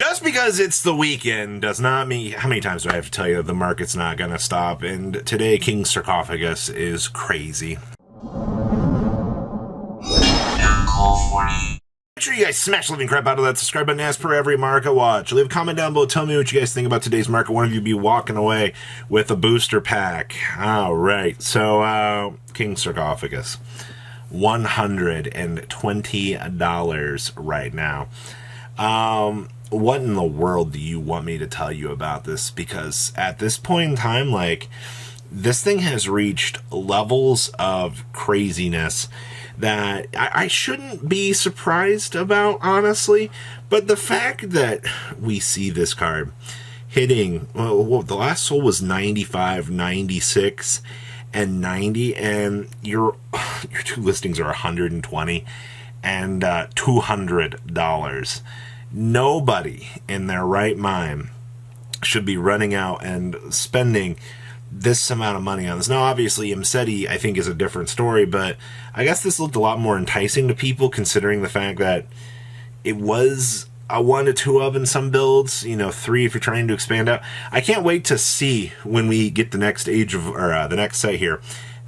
Just because it's the weekend does not mean... How many times do I have to tell you that the market's not going to stop? And today, King Sarcophagus is crazy. Make sure you guys smash the living crap out of that subscribe button as per every market watch. Leave a comment down below. Tell me what you guys think about today's market. One of you be walking away with a booster pack. All right. So, King Sarcophagus. $120 right now. What in the world do you want me to tell you about this? Because at this point in time, like, this thing has reached levels of craziness that I shouldn't be surprised about, honestly. But the fact that we see this card hitting, well, the last soul was 95, 96, and 90, and your two listings are 120 and $200. Nobody in their right mind should be running out and spending this amount of money on this. Now, obviously, Imseti, I think, is a different story, but I guess this looked a lot more enticing to people, considering the fact that it was a 1 to 2 of in some builds, 3 if you're trying to expand out. I can't wait to see when we get the next age of, or the next set here,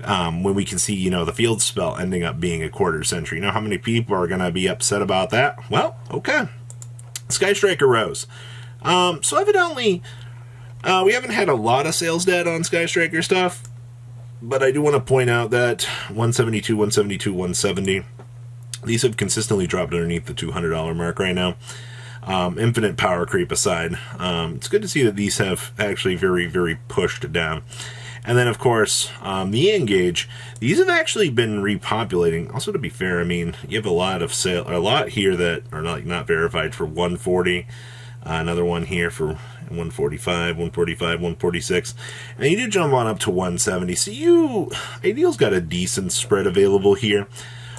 when we can see, the field spell ending up being a quarter century. You know how many people are going to be upset about that? Well, okay. Sky Striker Rose. So evidently, we haven't had a lot of sales data on Sky Striker stuff, but I do want to point out that 172, 172, 170, these have consistently dropped underneath the $200 mark right now. Infinite power creep aside, it's good to see that these have actually very, very pushed down. And then, of course, the Engage, these have actually been repopulating. Also, to be fair, I mean, you have a lot here that are not verified for 140. Another one here for 145, 145, 146. And you do jump on up to 170. So Ideal's got a decent spread available here.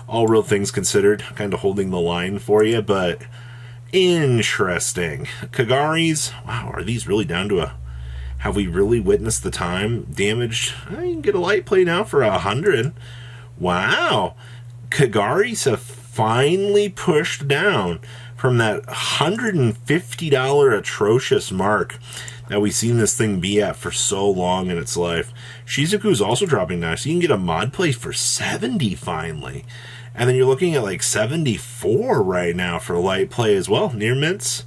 All real things considered, kind of holding the line for you, but interesting. Kagari's, wow, are these really down to a... Have we really witnessed the time damaged? You can get a light play now for 100. Wow. Kagari's have finally pushed down from that $150 atrocious mark that we've seen this thing be at for so long in its life. Shizuku's also dropping down, so you can get a mod play for 70 finally. And then you're looking at like 74 right now for light play as well. Near mints.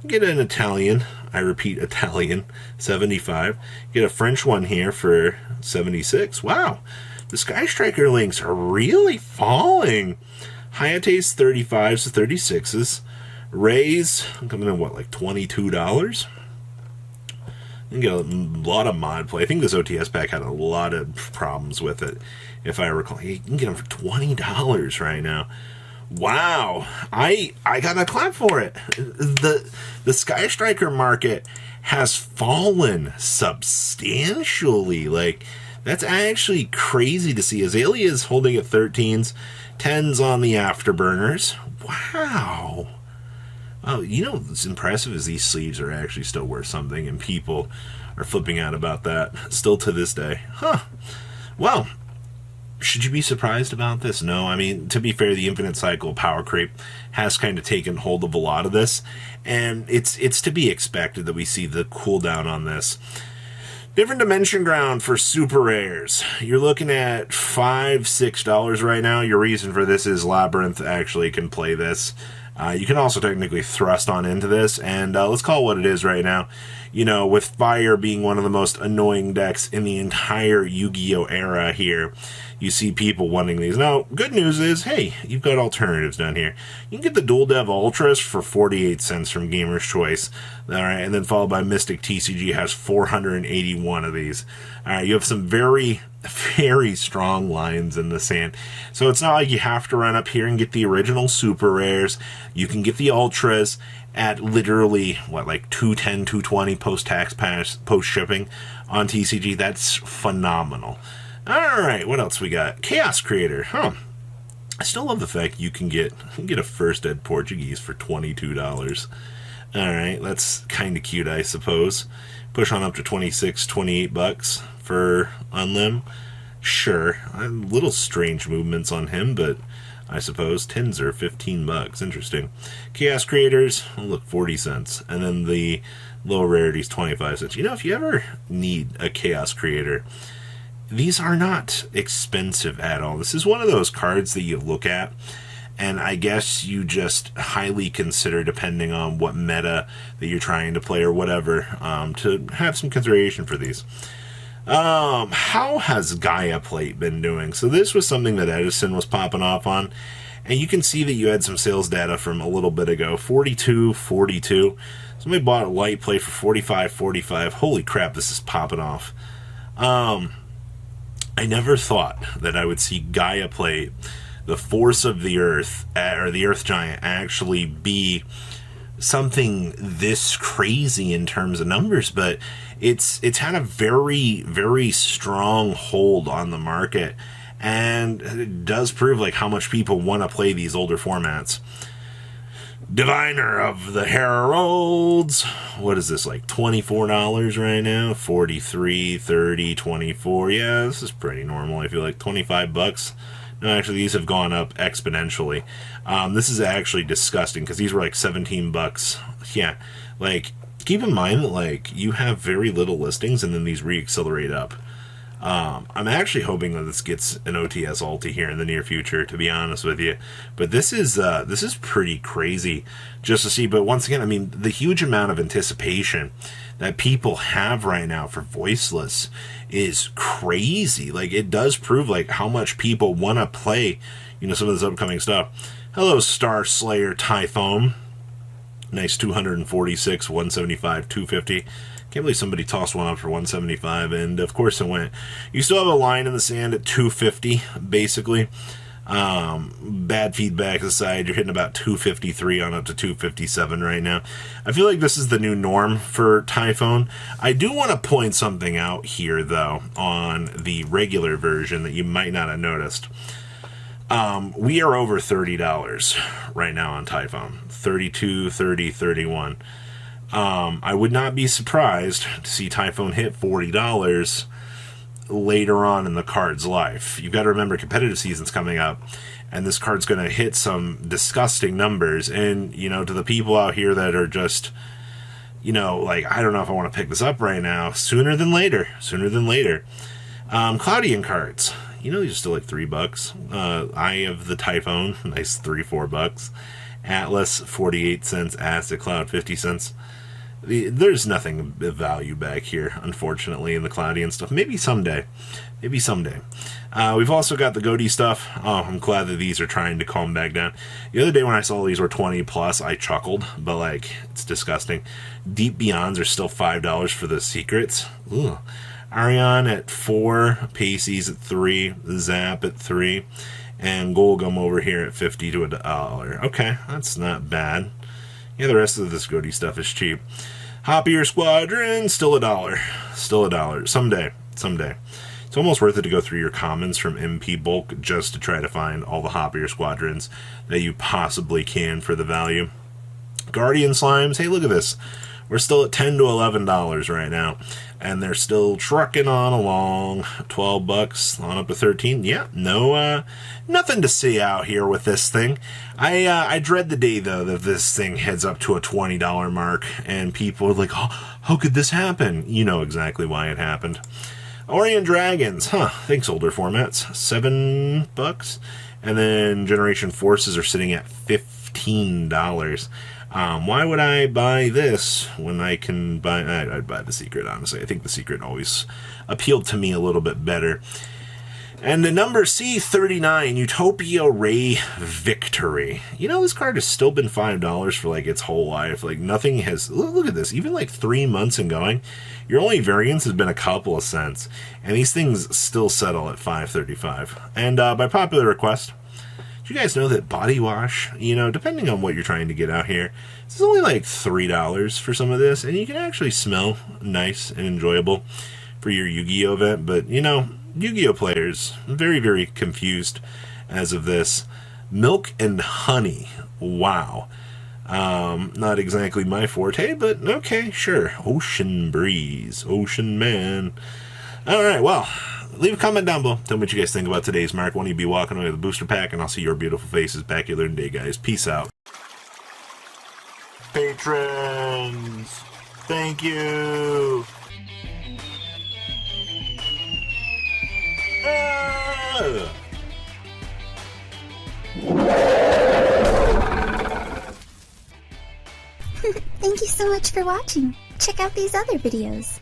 Get an Italian, I repeat, Italian, 75. Get a French one here for 76. Wow, the Sky Striker links are really falling. Hayate's 35s to 36s. Ray's coming in, what, like $22? You can get a lot of mod play. I think this OTS pack had a lot of problems with it, if I recall. You can get them for $20 right now. Wow, I got a clap for it. The Sky Striker market has fallen substantially. Like, that's actually crazy to see. Azalea is holding at 13s, 10s on the afterburners. Wow. Oh, what's impressive is these sleeves are actually still worth something, and people are flipping out about that still to this day. Huh. Well, should you be surprised about this? No, I mean, to be fair, the infinite cycle power creep has kind of taken hold of a lot of this, and it's to be expected that we see the cooldown on this. Different dimension ground for super rares. You're looking at $5, $6 right now. Your reason for this is Labyrinth actually can play this. You can also technically thrust on into this, and let's call it what it is right now. With Fire being one of the most annoying decks in the entire Yu-Gi-Oh! Era here, you see people wanting these. Now, good news is, hey, you've got alternatives down here. You can get the Dual Dev Ultras for 48 cents from Gamer's Choice. All right, and then followed by Mystic TCG has 481 of these. All right, you have some very, very strong lines in the sand. So it's not like you have to run up here and get the original super rares. You can get the Ultras at literally, like $210, $220 post-tax, post-shipping on TCG. That's phenomenal. Alright, what else we got? Chaos Creator. I still love the fact you can get a First Ed Portuguese for $22. Alright, that's kind of cute, I suppose. Push on up to 26, 28 bucks for Unlim. Sure, little strange movements on him, but I suppose. Tins are 15 bucks. Interesting. Chaos Creators, oh, look, 40 cents. And then the low rarities, 25 cents. You know, if you ever need a Chaos Creator, these are not expensive at all. This is one of those cards that you look at, and I guess you just highly consider, depending on what meta that you're trying to play or whatever, to have some consideration for these. How has Gaiaplate been doing? So this was something that Edison was popping off on, and you can see that you had some sales data from a little bit ago. 42, 42. Somebody bought a light play for 45, 45. Holy crap, this is popping off. I never thought that I would see Gaiaplate, the force of the Earth, or the Earth Giant, actually be something this crazy in terms of numbers, but it's had a very, very strong hold on the market, and it does prove like how much people want to play these older formats. Diviner of the Heralds. What is this, like $24 right now? 43, 30, 24. Yeah, this is pretty normal. I feel like 25 bucks. No, actually, these have gone up exponentially. This is actually disgusting because these were like 17 bucks. Yeah, like, keep in mind that, like, you have very little listings and then these re-accelerate up. I'm actually hoping that this gets an OTS ulti here in the near future, to be honest with you. But this is pretty crazy just to see. But once again, I mean, the huge amount of anticipation that people have right now for Voiceless is crazy. Like, it does prove like how much people want to play, you know, some of this upcoming stuff. Hello, Star Slayer Typhon. Nice 246, 175, 250. Can't believe somebody tossed one up for 175, and of course it went. You still have a line in the sand at 250, basically. Bad feedback aside, you're hitting about 253 on up to 257 right now. I feel like this is the new norm for Typhon. I do want to point something out here, though, on the regular version that you might not have noticed. We are over $30 right now on Typhon. 32, 30, 31. I would not be surprised to see Typhon hit $40 later on in the card's life. You've got to remember, competitive season's coming up, and this card's going to hit some disgusting numbers. And, you know, to the people out here that are just, you know, like, I don't know if I want to pick this up right now, sooner than later. CLaudian cards. You know, these are still like $3. Eye of the Typhon, nice $3-4 bucks. Atlas, 48 cents. Acid Cloud, 50 cents. There's nothing of value back here, unfortunately, in the CLaudian stuff. Maybe someday. We've also got the Goatee stuff. Oh, I'm glad that these are trying to calm back down. The other day when I saw these were 20 plus, I chuckled, but, like, it's disgusting. Deep Beyonds are still $5 for the secrets. Ugh. Orion at 4, Pacey's at 3, Zap at 3, and Golgum over here at 50 to $1. Okay, that's not bad. Yeah, the rest of this Goatee stuff is cheap. Hoppier Squadron, still $1. Someday. It's almost worth it to go through your commons from MP Bulk just to try to find all the Hoppier Squadrons that you possibly can for the value. Guardian Slimes, hey, look at this. We're still at $10 to $11 right now, and they're still trucking on along. 12 bucks on up to 13. Yeah, no, nothing to see out here with this thing. I dread the day, though, that this thing heads up to a $20 mark, and people are like, oh, how could this happen? You know exactly why it happened. Orion Dragons, thanks, older formats. $7, and then Generation Forces are sitting at $15. Why would I buy this when I can buy... I'd buy the Secret, honestly. I think the Secret always appealed to me a little bit better. And the number C39, Utopia Ray Victory. You know, this card has still been $5 for, like, its whole life. Like, nothing has... Look at this. Even, like, 3 months and going, your only variance has been a couple of cents. And these things still settle at $5.35. And by popular request... You guys know that body wash, you know, depending on what you're trying to get out here, it's only like $3 for some of this, and you can actually smell nice and enjoyable for your Yu-Gi-Oh event. But, you know, Yu-Gi-Oh players, very, very confused as of this. Milk and honey, wow. Not exactly my forte, but okay, sure. Ocean breeze, ocean man. All right, well, leave a comment down below. Tell me what you guys think about today's mark. When you be walking away with a booster pack, and I'll see your beautiful faces back here later today, guys. Peace out. Patrons, thank you. Thank you so much for watching. Check out these other videos.